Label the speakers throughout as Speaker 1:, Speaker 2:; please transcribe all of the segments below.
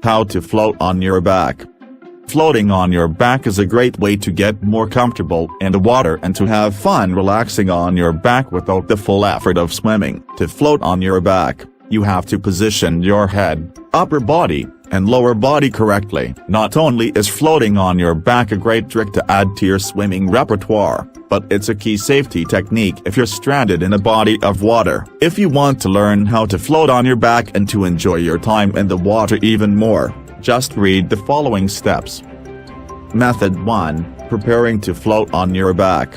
Speaker 1: How to float on your back. Floating on your back is a great way to get more comfortable in the water and to have fun relaxing on your back without the full effort of swimming. To float on your back, you have to position your head, upper body, and lower body correctly. Not only is floating on your back a great trick to add to your swimming repertoire, but it's a key safety technique if you're stranded in a body of water. If you want to learn how to float on your back and to enjoy your time in the water even more, just read the following steps. Method 1. Preparing to float on your back.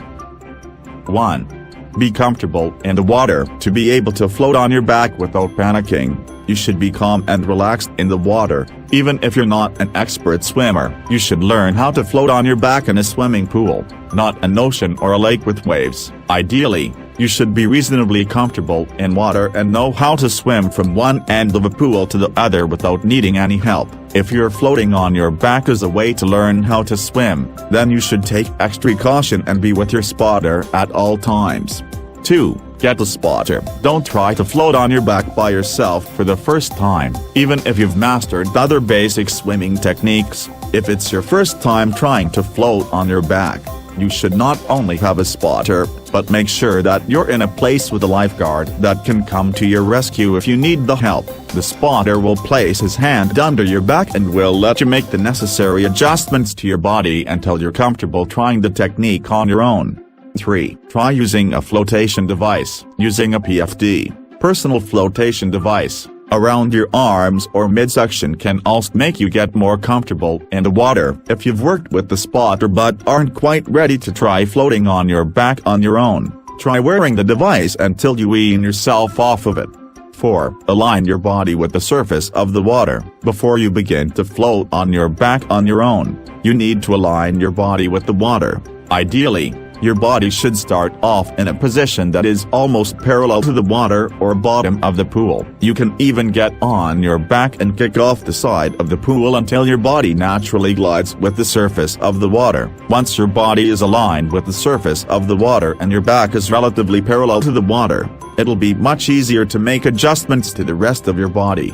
Speaker 1: 1. Be comfortable in the water. To be able to float on your back without panicking, you should be calm and relaxed in the water. Even if you're not an expert swimmer, you should learn how to float on your back in a swimming pool, not an ocean or a lake with waves. Ideally, you should be reasonably comfortable in water and know how to swim from one end of a pool to the other without needing any help. If you're floating on your back as a way to learn how to swim, then you should take extra caution and be with your spotter at all times. 2. Get a spotter. Don't try to float on your back by yourself for the first time. Even if you've mastered other basic swimming techniques, if it's your first time trying to float on your back, you should not only have a spotter, but make sure that you're in a place with a lifeguard that can come to your rescue if you need the help. The spotter will place his hand under your back and will let you make the necessary adjustments to your body until you're comfortable trying the technique on your own. 3. Try using a flotation device. Using a PFD, personal flotation device, around your arms or midsection can also make you get more comfortable in the water. If you've worked with the spotter but aren't quite ready to try floating on your back on your own, try wearing the device until you wean yourself off of it. 4. Align your body with the surface of the water. Before you begin to float on your back on your own, you need to align your body with the water. Ideally, your body should start off in a position that is almost parallel to the water or bottom of the pool. You can even get on your back and kick off the side of the pool until your body naturally glides with the surface of the water. Once your body is aligned with the surface of the water and your back is relatively parallel to the water, it'll be much easier to make adjustments to the rest of your body.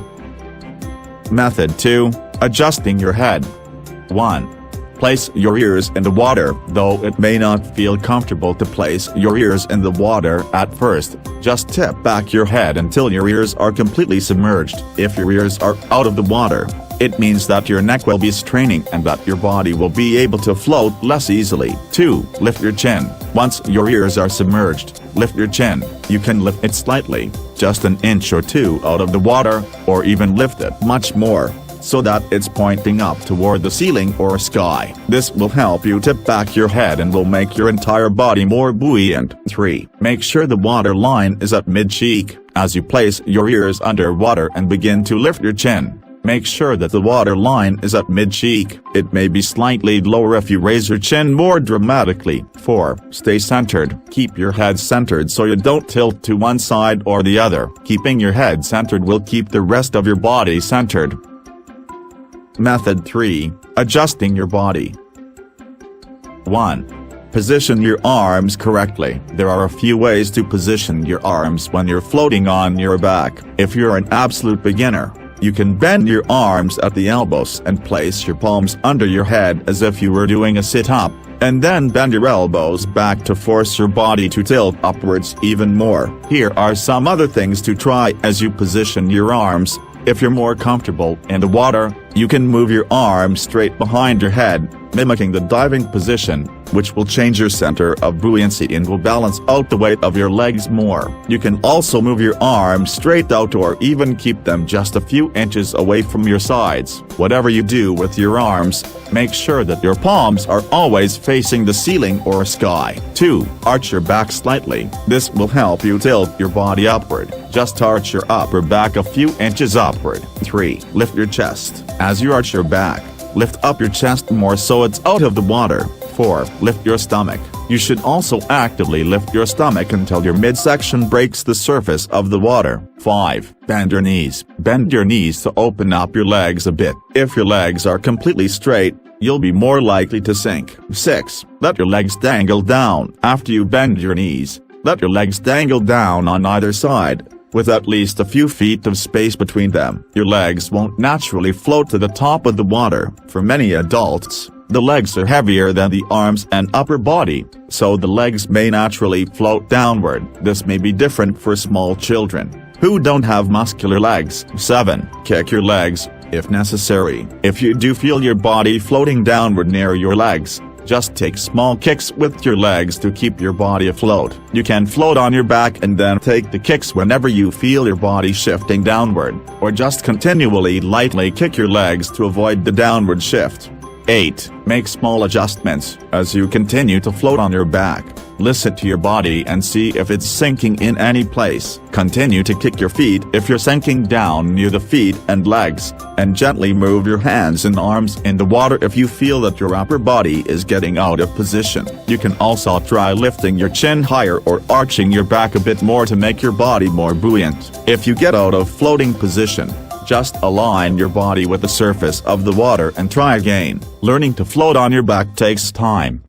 Speaker 1: Method 2. Adjusting your head. 1. Place your ears in the water. Though it may not feel comfortable to place your ears in the water at first, just tip back your head until your ears are completely submerged. If your ears are out of the water, it means that your neck will be straining and that your body will be able to float less easily. 2. Lift your chin. Once your ears are submerged, lift your chin. You can lift it slightly, just an inch or two out of the water, or even lift it much more, so that it's pointing up toward the ceiling or sky. This will help you tip back your head and will make your entire body more buoyant. 3. Make sure the water line is at mid-cheek. As you place your ears under water and begin to lift your chin, make sure that the water line is at mid-cheek. It may be slightly lower if you raise your chin more dramatically. 4. Stay centered. Keep your head centered so you don't tilt to one side or the other. Keeping your head centered will keep the rest of your body centered. Method 3. Adjusting your body. 1. Position your arms correctly. There are a few ways to position your arms when you're floating on your back. If you're an absolute beginner, you can bend your arms at the elbows and place your palms under your head as if you were doing a sit-up, and then bend your elbows back to force your body to tilt upwards even more. Here are some other things to try as you position your arms. If you're more comfortable in the water, you can move your arms straight behind your head, mimicking the diving position, which will change your center of buoyancy and will balance out the weight of your legs more. You can also move your arms straight out or even keep them just a few inches away from your sides. Whatever you do with your arms, make sure that your palms are always facing the ceiling or sky. 2. Arch your back slightly. This will help you tilt your body upward. Just arch your upper back a few inches upward. 3. Lift your chest. As you arch your back, lift up your chest more so it's out of the water. 4. Lift your stomach. You should also actively lift your stomach until your midsection breaks the surface of the water. 5. Bend your knees. Bend your knees to open up your legs a bit. If your legs are completely straight, you'll be more likely to sink. 6. Let your legs dangle down. After you bend your knees, let your legs dangle down on either side. with at least a few feet of space between them. Your legs won't naturally float to the top of the water. For many adults, the legs are heavier than the arms and upper body, so the legs may naturally float downward. This may be different for small children, who don't have muscular legs. 7. Kick your legs, if necessary. If you do feel your body floating downward near your legs, just take small kicks with your legs to keep your body afloat. You can float on your back and then take the kicks whenever you feel your body shifting downward, or just continually lightly kick your legs to avoid the downward shift. 8. Make small adjustments. As you continue to float on your back, listen to your body and see if it's sinking in any place. Continue to kick your feet if you're sinking down near the feet and legs, and gently move your hands and arms in the water if you feel that your upper body is getting out of position. You can also try lifting your chin higher or arching your back a bit more to make your body more buoyant. If you get out of floating position, just align your body with the surface of the water and try again. Learning to float on your back takes time,